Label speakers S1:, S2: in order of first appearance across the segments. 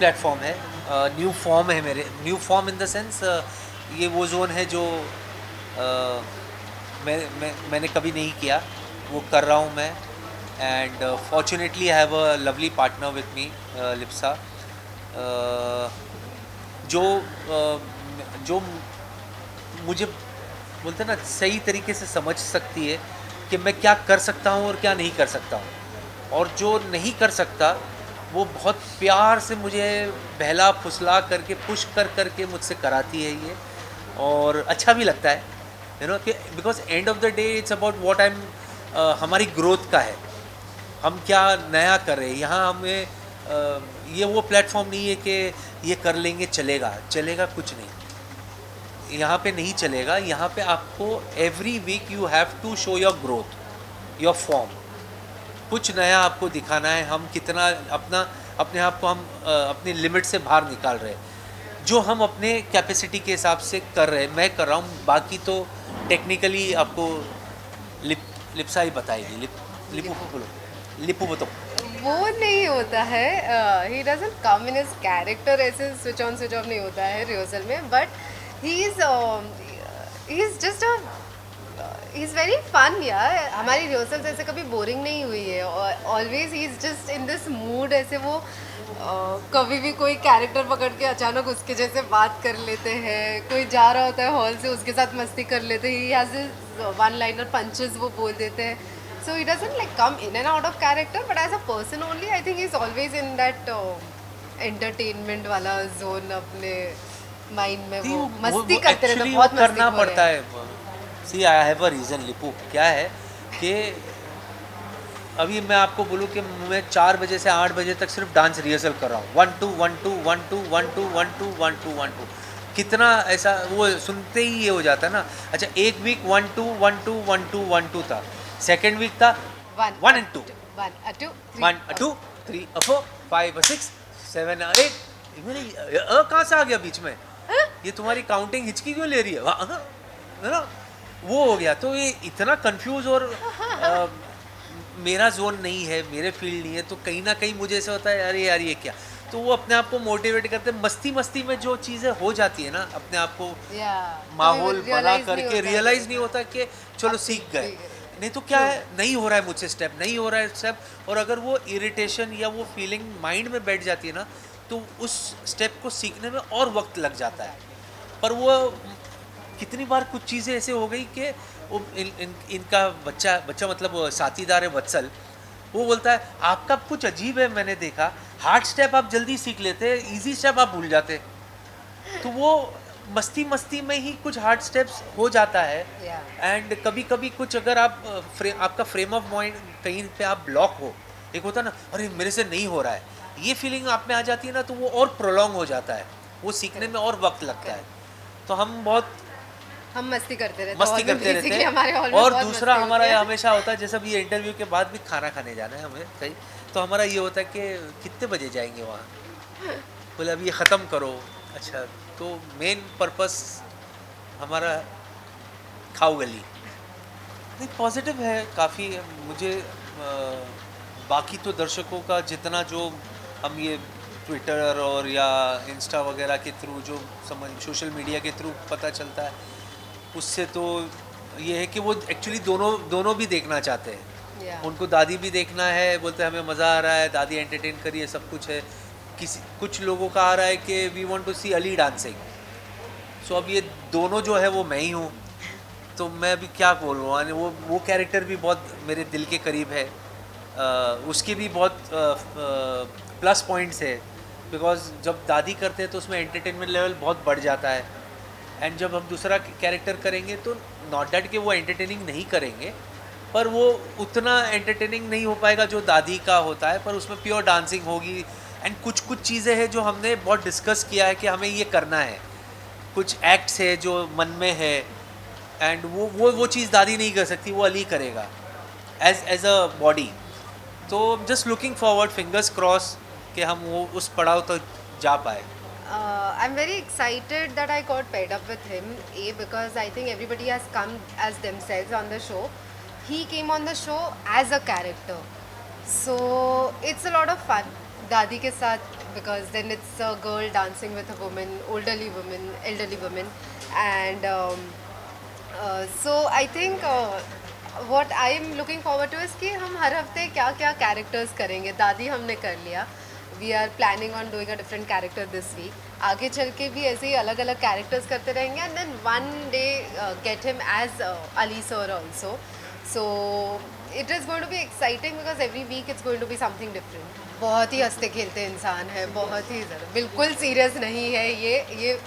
S1: Platform है, new form है मेरे, new form in the sense ये वो जोन है जो मैंने कभी नहीं किया, वो कर रहा हूँ मैं। And fortunately I have a lovely partner with me, Lipsa, जो जो मुझे बोलते हैं ना सही तरीके से समझ सकती है कि मैं क्या कर सकता हूँ और क्या नहीं कर सकता हूँ, और जो नहीं कर सकता वो बहुत प्यार से मुझे बहला फुसला करके पुश कर करके मुझसे कराती है ये, और अच्छा भी लगता है कि because end of the day it's about what I am, हमारी ग्रोथ का है, हम क्या नया कर रहे हैं यहाँ। हमें ये वो प्लेटफॉर्म नहीं है कि ये कर लेंगे चलेगा, चलेगा कुछ नहीं, यहाँ पे नहीं चलेगा। यहाँ पे आपको every week you have to show your growth, your form, कुछ नया आपको दिखाना है, हम कितना अपने आप को हम अपनी लिमिट से बाहर निकाल रहे हैं, जो हम अपने कैपेसिटी के हिसाब से कर रहे हैं, मैं कर रहा हूँ। बाकी तो टेक्निकली आपको लिप्सा ही बताएगी। लिपू बोलो, लिपू बताओ।
S2: वो नहीं होता है, he doesn't come in his character, ऐसे स्विच ऑन स्विच ऑफ नहीं होता है रिहर्सल में, but he is just a he is very fun यार। हमारी रिहर्सल्स ऐसे कभी बोरिंग नहीं हुई है, always he is just in this mood, ऐसे वो कभी भी कोई कैरेक्टर पकड़ के अचानक उसके जैसे बात कर लेते हैं, कोई जा रहा होता है हॉल से उसके साथ मस्ती कर लेते हैं, he has this one liner punches वो बोल देते हैं। So he doesn't like come in and out of character, but as a person only, I think he's always in that entertainment वाला zone अपने mind में, वो मस्ती करते रहते हैं, बहुत मस्ती
S1: करना पड़ता है। See I have a reason Lipu, क्या है कि अभी मैं आपको बोलूँ कि मैं 4 बजे से 8 बजे तक सिर्फ डांस रिहर्सल कर रहा हूँ, 1 2 1 2 1 2 1 2 1 2 1 2 1 2, कितना ऐसा वो सुनते ही ये हो जाता है ना। अच्छा, एक वीक 1 2 1 2 1 2 1 2 था, सेकेंड वीक था 1 and 2 1 2 3 4 5 6 7 8, मेरी कहाँ से आ गया बीच में, ये तुम्हारी काउंटिंग हिचकी क्यों ले रही है ना, वो हो गया। तो ये इतना कंफ्यूज, और मेरा जोन नहीं है, मेरे फील्ड नहीं है, तो कहीं ना कहीं मुझे ऐसा होता है अरे यार ये क्या, तो वो अपने आप को मोटिवेट करते हैं, मस्ती मस्ती में जो चीज़ें हो जाती है ना, अपने आप को माहौल बना करके रियलाइज नहीं होता कि चलो सीख गए। नहीं तो क्या है, नहीं हो रहा है मुझसे स्टेप, नहीं हो रहा है स्टेप, और अगर वो इरिटेशन या वो फीलिंग माइंड में बैठ जाती है ना, तो उस स्टेप को सीखने में और वक्त लग जाता है। पर वो कितनी बार कुछ चीज़ें ऐसे हो गई कि वो इनका बच्चा मतलब वो साथीदार है वत्सल, वो बोलता है आपका कुछ अजीब है, मैंने देखा हार्ड स्टेप आप जल्दी सीख लेते हैं, इजी स्टेप आप भूल जाते। तो वो मस्ती मस्ती में ही कुछ हार्ड स्टेप्स हो जाता है। एंड कभी कभी कुछ अगर आप आपका फ्रेम ऑफ माइंड कहीं पे आप ब्लॉक हो, एक होता है ना अरे मेरे से नहीं हो रहा है, ये फीलिंग आप में आ जाती है ना, तो वो और प्रोलॉन्ग हो जाता है, वो सीखने में और वक्त लगता है। तो हम
S2: मस्ती करते
S1: रहते हैं। और दूसरा हमारा ये हमेशा होता है, जैसे अभी ये इंटरव्यू के बाद भी खाना खाने जाना है हमें कहीं, तो हमारा ये होता है कि कितने बजे जाएंगे वहाँ, बोले अभी ये ख़त्म करो। अच्छा, तो मेन पर्पस हमारा खाओ गली नहीं, पॉजिटिव है काफ़ी मुझे। बाकी तो दर्शकों का जितना जो हम ये ट्विटर और या इंस्टा वगैरह के थ्रू जो समझ सोशल मीडिया के थ्रू पता चलता है, उससे तो ये है कि वो एक्चुअली दोनों भी देखना चाहते हैं। उनको दादी भी देखना है, बोलते हैं हमें मज़ा आ रहा है, दादी एंटरटेन करिए, सब कुछ है। कुछ लोगों का आ रहा है कि we want to see Ali dancing. So अब ये दोनों जो है वो मैं ही हूँ, तो मैं अभी क्या बोल रहा हूँ, वो कैरेक्टर भी बहुत मेरे दिल के करीब है। उसके भी बहुत प्लस पॉइंट्स है, बिकॉज जब दादी करते हैं तो उसमें एंटरटेनमेंट लेवल बहुत बढ़ जाता है। एंड जब हम दूसरा कैरेक्टर करेंगे तो नॉट डैट कि वो एंटरटेनिंग नहीं करेंगे, पर वो उतना एंटरटेनिंग नहीं हो पाएगा जो दादी का होता है, पर उसमें प्योर डांसिंग होगी। एंड कुछ चीज़ें हैं जो हमने बहुत डिस्कस किया है कि हमें ये करना है, कुछ एक्ट्स है जो मन में है, एंड वो चीज़ दादी नहीं कर सकती, वो अली करेगा एज अ बॉडी। तो just looking forward, fingers cross कि हम वो उस पड़ाव तक जा पाए।
S2: I'm very excited that I got paired up with him. Because I think everybody has come as themselves on the show. He came on the show as a character, so it's a lot of fun. दादी के साथ because then it's a girl dancing with a woman, elderly woman, and so I think what I am looking forward to is कि हम हर हफ्ते क्या क्या characters करेंगे. दादी हमने कर लिया. We are planning on doing a different character this week. आगे चल के भी ऐसे ही अलग अलग कैरेक्टर्स करते रहेंगे and then one day get him as Ali sir also. So it is going to be exciting because every week it's going to be something different. बहुत ही हंसते खेलते इंसान है, बहुत ही ज़्यादा. बिल्कुल सीरियस नहीं है ये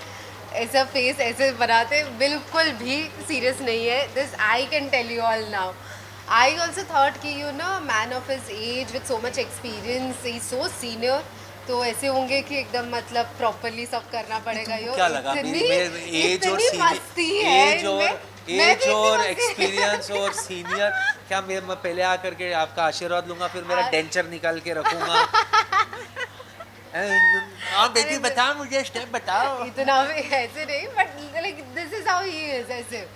S2: ऐसा फेस ऐसे बनाते बिल्कुल भी सीरियस नहीं है. This I can tell you all now. I also thought कि you know man of his age with so much experience, he so senior, तो ऐसे होंगे कि एकदम मतलब प्रॉपरली सब करना पड़ेगा. यो
S1: क्या लगा एज और
S2: मस्ती है इनमें.
S1: एज और एक्सपीरियंस और सीनियर. क्या मैं पहले आकर के आपका आशीर्वाद लूंगा, फिर मेरा डेंचर निकाल के रखूंगा. हाँ बेटी बताओ, मुझे स्टेप बताओ.
S2: इतना भी ऐसे नहीं, but like this is how he is. ऐसे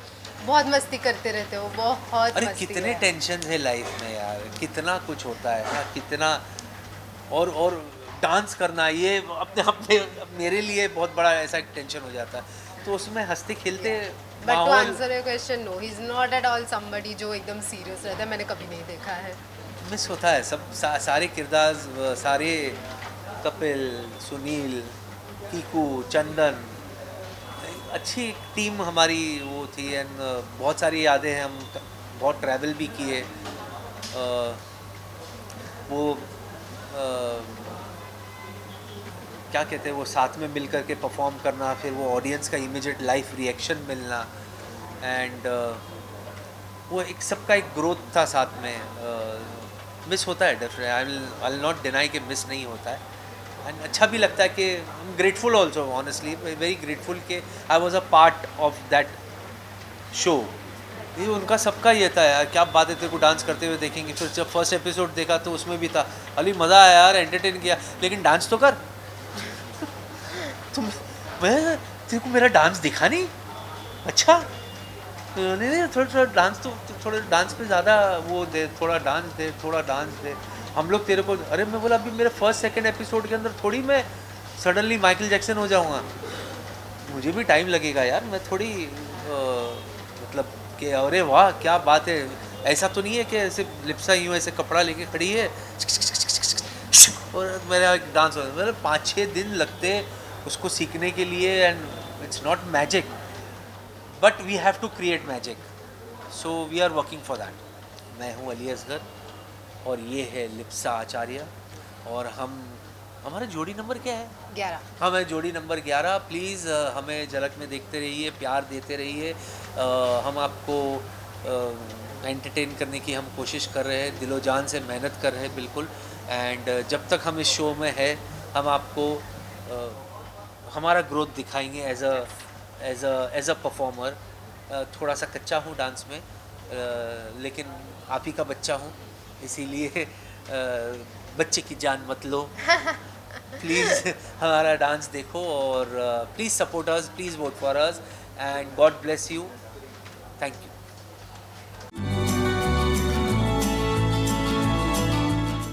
S2: बहुत मस्ती करते रहते हो, बहुत.
S1: अरे
S2: मस्ती
S1: कितने
S2: है.
S1: टेंशन है लाइफ में यार, कितना कुछ होता है ना, कितना. और डांस करना ये अपने अपने मेरे लिए बहुत बड़ा ऐसा टेंशन हो जाता है, तो उसमें हंसते खेलते.
S2: But to answer your question, no, he is not at all somebody जो एकदम सीरियस रहता है. मैंने कभी नहीं देखा है.
S1: मिस होता है सब सारे किरदार, सारे कपिल, सुनील, कीकू, चंदन, अच्छी टीम हमारी वो थी. एंड बहुत सारी यादें हैं, हम बहुत ट्रैवल भी किए. वो क्या कहते हैं, वो साथ में मिल कर के परफॉर्म करना, फिर वो ऑडियंस का इमीडिएट लाइव रिएक्शन मिलना, एंड वो एक सबका एक ग्रोथ था साथ में. मिस होता है definitely, I will not deny कि मिस नहीं होता है. एंड अच्छा भी लगता है कि grateful also, honestly very grateful कि I was a part of that show. ये उनका सबका ये था यार, क्या बात है, तेरे को डांस करते हुए देखेंगे. फिर जब फर्स्ट एपिसोड देखा तो उसमें भी था, अली मज़ा आया यार, एंटरटेन किया, लेकिन डांस तो कर. तुम मैं तेरे को मेरा डांस दिखा नहीं. अच्छा नहीं, थोड़ा डांस तो थोड़ा डांस पे ज़्यादा वो दे, थोड़ा डांस दे. हम लोग तेरे को, अरे मैं बोला अभी मेरे फर्स्ट सेकंड एपिसोड के अंदर थोड़ी मैं सडनली माइकल जैक्सन हो जाऊंगा. मुझे भी टाइम लगेगा यार. मैं थोड़ी मतलब कि अरे वाह क्या बात है, ऐसा तो नहीं है कि ऐसे लिप्सा यूँ ऐसे कपड़ा लेके खड़ी है और मेरा डांस हो. मेरे 5-6 दिन लगते उसको सीखने के लिए. And it's not magic, but we have to create magic, so we are working for that. मैं हूँ अली असगर और ये है लिप्सा आचार्य, और हमारा जोड़ी नंबर क्या है?
S2: 11.
S1: हमें जोड़ी नंबर 11. प्लीज़ हमें झलक में देखते रहिए, प्यार देते रहिए. हम आपको एंटरटेन करने की हम कोशिश कर रहे हैं, दिलो जान से मेहनत कर रहे हैं बिल्कुल. एंड जब तक हम इस शो में है, हम आपको हमारा ग्रोथ दिखाएंगे एज अ परफॉर्मर. थोड़ा सा कच्चा हूँ डांस में, लेकिन आप ही का बच्चा हूँ, इसीलिए बच्चे की जान मत लो. प्लीज़ हमारा डांस देखो और please support us, please vote for us, and God bless you. Thank you.